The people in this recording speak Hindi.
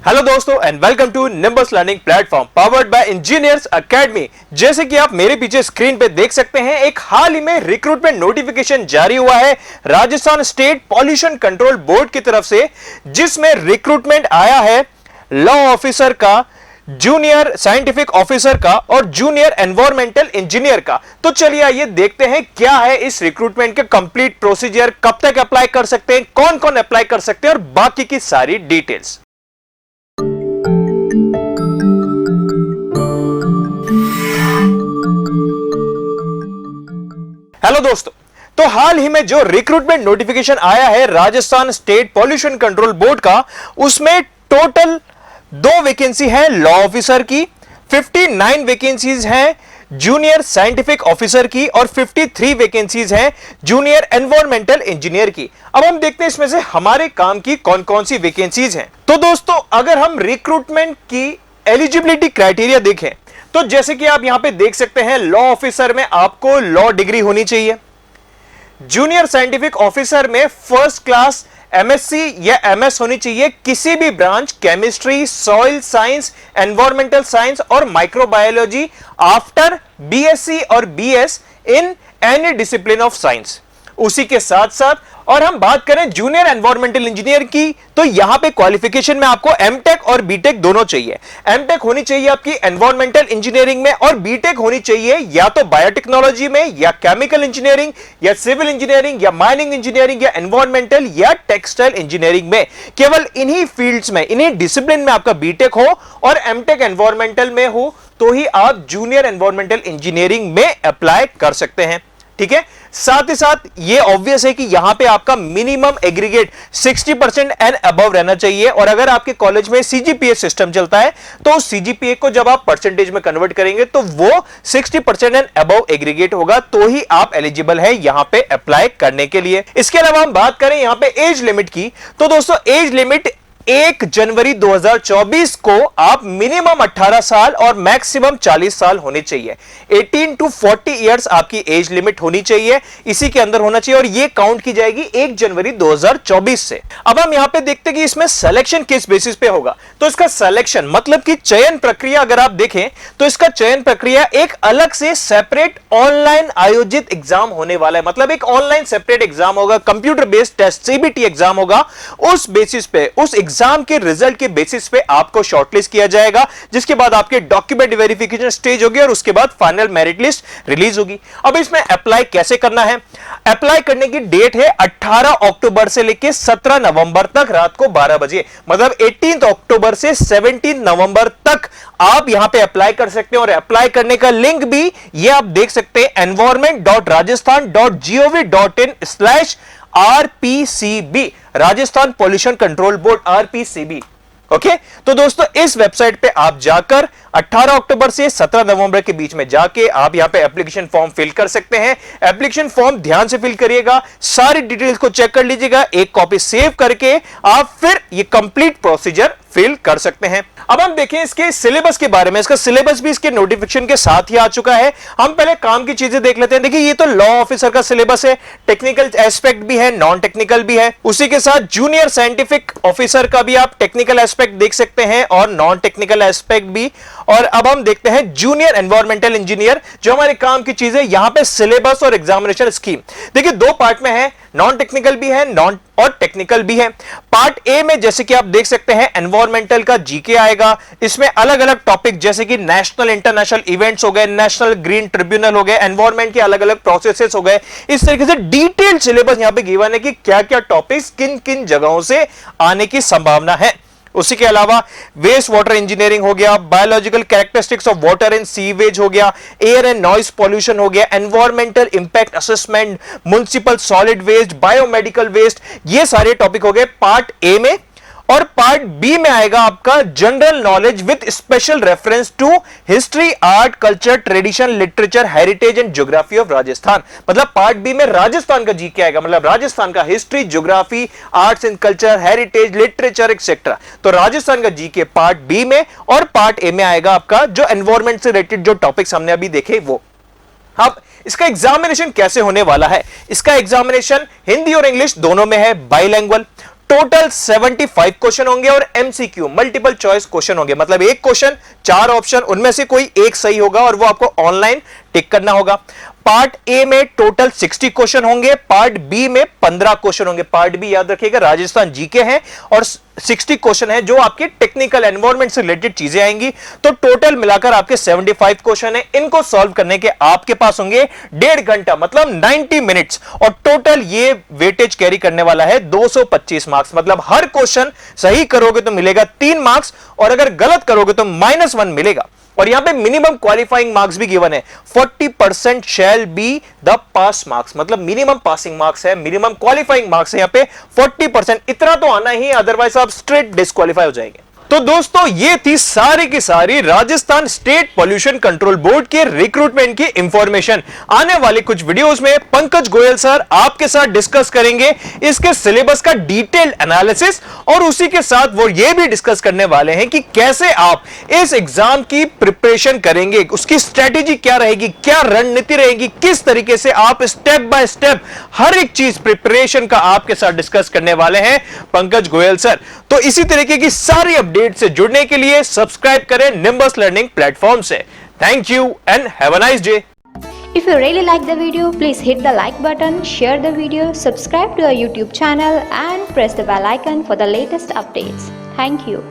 हेलो दोस्तों and welcome to Nimbus learning platform powered by Engineers Academy. जैसे कि आप मेरे पीछे स्क्रीन पे देख सकते हैं, एक हाल ही में रिक्रूटमेंट नोटिफिकेशन जारी हुआ है Rajasthan state pollution control board की तरफ से, जिसमें रिक्रूटमेंट आया है लॉ ऑफिसर का, जूनियर साइंटिफिक ऑफिसर का और जूनियर एनवायरमेंटल इंजीनियर का। तो चलिए आइए देखते हैं क्या है इस रिक्रूटमेंट के कंप्लीट प्रोसीजर, कब तक अप्लाई कर सकते हैं, कौन कौन अप्लाई कर सकते हैं और बाकी की सारी डिटेल्स। हेलो दोस्तों, तो हाल ही में जो रिक्रूटमेंट नोटिफिकेशन आया है Rajasthan state pollution control board का, उसमें टोटल 2 वैकेंसी है लॉ ऑफिसर की, 59 वैकेंसीज हैं जूनियर साइंटिफिक ऑफिसर की और 53 वैकेंसीज हैं जूनियर एनवायरमेंटल इंजीनियर की। अब हम देखते हैं इसमें से हमारे काम की कौन कौन सी वैकेंसीज हैं। तो दोस्तों, अगर हम रिक्रूटमेंट की एलिजिबिलिटी क्राइटेरिया देखें तो जैसे कि आप यहां पे देख सकते हैं, लॉ ऑफिसर में आपको लॉ डिग्री होनी चाहिए, जूनियर साइंटिफिक ऑफिसर में फर्स्ट क्लास एमएससी या एमएस होनी चाहिए किसी भी branch, chemistry, soil science, environmental science और माइक्रोबायोलॉजी आफ्टर बीएससी और BS in any discipline of science. उसी के साथ साथ और हम बात करें जूनियर एनवायरमेंटल इंजीनियर की, तो यहां पे क्वालिफिकेशन में आपको एमटेक और बीटेक दोनों चाहिए। एमटेक होनी चाहिए आपकी एनवायरमेंटल इंजीनियरिंग में और बीटेक होनी चाहिए या तो बायोटेक्नोलॉजी में या केमिकल इंजीनियरिंग या सिविल इंजीनियरिंग या माइनिंग इंजीनियरिंग या एनवायरमेंटल या टेक्सटाइल इंजीनियरिंग में। केवल इन्हीं फील्ड्स में, इन्हीं डिसिप्लिन में आपका बीटेक हो और एमटेक एनवायरमेंटल में हो तो ही आप जूनियर एनवायरमेंटल इंजीनियरिंग में अप्लाई कर सकते हैं। ठीक है, साथ ही साथ ये ऑब्वियस है कि यहां पे आपका मिनिमम एग्रीगेट 60% एंड अबव रहना चाहिए। और अगर आपके कॉलेज में सीजीपीए सिस्टम चलता है तो उस सीजीपीए को जब आप परसेंटेज में कन्वर्ट करेंगे तो वो 60% एंड अबव एग्रीगेट होगा, तो ही आप एलिजिबल है यहां पे अप्लाई करने के लिए। इसके अलावा हम बात करें यहां पे एज लिमिट की, तो दोस्तों एज लिमिट 1 जनवरी 2024 को आप मिनिमम 18 साल और मैक्सिमम 40 साल होने चाहिए। 18 to 40 इयर्स आपकी एज लिमिट होनी चाहिए, इसी के अंदर होना चाहिए और ये काउंट की जाएगी 1 जनवरी 2024 से। अब हम यहां पे देखते हैं कि इसमें सिलेक्शन किस बेसिस पे होगा। तो इसका सिलेक्शन मतलब कि चयन प्रक्रिया अगर आप देखें तो इसका चयन प्रक्रिया एक अलग से सेपरेट ऑनलाइन आयोजित एग्जाम होने वाला है। मतलब एक ऑनलाइन सेपरेट एग्जाम होगा, computer based test CBT exam होगा। उस बेसिस पे, उस एग्जाम के रिजल्ट के बेसिस पे आपको शॉर्टलिस्ट किया जाएगा, जिसके बाद आपके डॉक्यूमेंट वेरिफिकेशन स्टेज होगी और उसके बाद फाइनल मेरिट लिस्ट रिलीज होगी। अब इसमें अप्लाई कैसे करना है? अप्लाई करने की डेट है 18 अक्टूबर से लेकर 17 नवंबर तक रात को 12 बजे। मतलब 18 अक्टूबर से 17 नवंबर तक आप यहां पे अप्लाई कर सकते हैं। और अप्लाई करने का लिंक भी ये आप देख सकते हैं environment.rajasthan.gov.in/RPCB, Rajasthan pollution control board, RPCB. Okay, तो दोस्तों इस वेबसाइट पे आप जाकर 18 अक्टूबर से 17 नवंबर के बीच में जाके आप यहां पे एप्लीकेशन फॉर्म फिल कर सकते हैं। एप्लीकेशन फॉर्म ध्यान से फिल करिएगा, सारी डिटेल्स को चेक कर लीजिएगा, एक कॉपी सेव करके आप फिर ये कंप्लीट प्रोसीजर फिल कर सकते हैं। अब हम देखें इसके सिलेबस के बारे में। इसका सिलेबस भी इसके नोटिफिकेशन के साथ ही आ चुका है। हम पहले काम की चीजें देख लेते हैं। देखिए, ये तो लॉ ऑफिसर का सिलेबस है, टेक्निकल एस्पेक्ट भी है, नॉन टेक्निकल भी है। उसी के साथ जूनियर साइंटिफिक ऑफिसर का भी आप टेक्निकल एस्पेक्ट देख सकते हैं और नॉन टेक्निकल एस्पेक्ट भी। और अब हम देखते हैं जूनियर एनवायरमेंटल इंजीनियर, जो हमारे काम की चीजें यहां पे सिलेबस और एग्जामिनेशन स्कीम। देखिए 2 पार्ट में है, नॉन टेक्निकल भी है, नॉन और टेक्निकल भी है। पार्ट ए में जैसे कि आप देख सकते हैं एनवायरमेंटल का जीके आएगा। इसमें अलग अलग टॉपिक जैसे कि नेशनल इंटरनेशनल इवेंट्स हो गए, नेशनल ग्रीन ट्रिब्यूनल हो गए, एनवायरमेंट के अलग अलग प्रोसेसेस हो गए। इस तरीके से डिटेल्ड सिलेबस यहां पे गिवन है कि क्या क्या टॉपिक्स किन किन जगहों से आने की संभावना है। उसी के अलावा वेस्ट वाटर इंजीनियरिंग हो गया, biological characteristics of water and sewage हो गया, एयर एंड नॉइस पॉल्यूशन हो गया, environmental impact assessment, municipal solid waste, biomedical waste, ये सारे टॉपिक हो गए पार्ट ए में। और पार्ट बी में आएगा आपका general knowledge with special reference to history, art, culture, tradition, literature, heritage and geography of Rajasthan. मतलब पार्ट बी में राजस्थान का जीके आएगा, मतलब राजस्थान का history, geography, arts and culture, heritage, literature etcetera. तो राजस्थान का जीके पार्ट बी में। और पार्ट ए में आएगा आपका जो एनवायरमेंट से रिलेटेड जो टॉपिक्स हमने अभी देखे वो। अब इसका एग्जामिनेशन कैसे होने वाला है? इसका एग्जामिनेशन हिंदी और इंग्लिश दोनों में है, बाइलैंग्वेल। टोटल 75 क्वेश्चन होंगे और एमसीक्यू मल्टीपल चॉइस क्वेश्चन होंगे, मतलब एक क्वेश्चन 4 ऑप्शन, उनमें से कोई एक सही होगा और वो आपको ऑनलाइन टिक करना होगा। पार्ट ए में टोटल 60 क्वेश्चन होंगे, पार्ट बी में 15 क्वेश्चन होंगे। पार्ट बी याद रखिएगा राजस्थान जीके है और 60 क्वेश्चन है जो आपके टेक्निकल एनवायरनमेंट से रिलेटेड चीजें आएंगी। तो टोटल मिलाकर आपके 75 क्वेश्चन है, इनको सॉल्व करने के आपके पास होंगे 1.5 घंटा, मतलब 90 मिनट्स, और टोटल ये वेटेज कैरी करने वाला है 225 मार्क्स। मतलब हर क्वेश्चन सही करोगे तो मिलेगा 3 मार्क्स और अगर गलत करोगे तो -1 मिलेगा। और यहां पे मिनिमम क्वालिफाइंग मार्क्स भी गिवन है, 40% shall be the pass marks, मतलब मिनिमम पासिंग मार्क्स है, मिनिमम क्वालिफाइंग मार्क्स है यहां पे 40%, इतना तो आना ही, अदरवाइज आप स्ट्रेट डिस्क्वालीफाई हो जाएंगे। तो दोस्तों ये थी सारी की सारी Rajasthan state pollution control board के रिक्रूटमेंट की इंफॉर्मेशन। आने वाले कुछ वीडियोस में पंकज गोयल सर आपके साथ डिस्कस करेंगे इसके सिलेबस का डिटेल्ड एनालिसिस, और उसी के साथ वो ये भी डिस्कस करने वाले हैं कि कैसे आप इस एग्जाम की प्रिपरेशन करेंगे, उसकी स्ट्रेटेजी क्या रहेगी, क्या रणनीति रहेगी, किस तरीके से आप स्टेप बाय स्टेप हर एक चीज प्रिपरेशन का आपके साथ डिस्कस करने वाले हैं पंकज गोयल सर। तो इसी तरीके की सारी अपडेट से जुड़ने के लिए सब्सक्राइब करें निम्बस लर्निंग प्लेटफॉर्म से। Thank you and have a nice day. If you really like the video, please hit the like button, share the video, subscribe to our YouTube channel and press the bell icon for the latest updates. Thank you.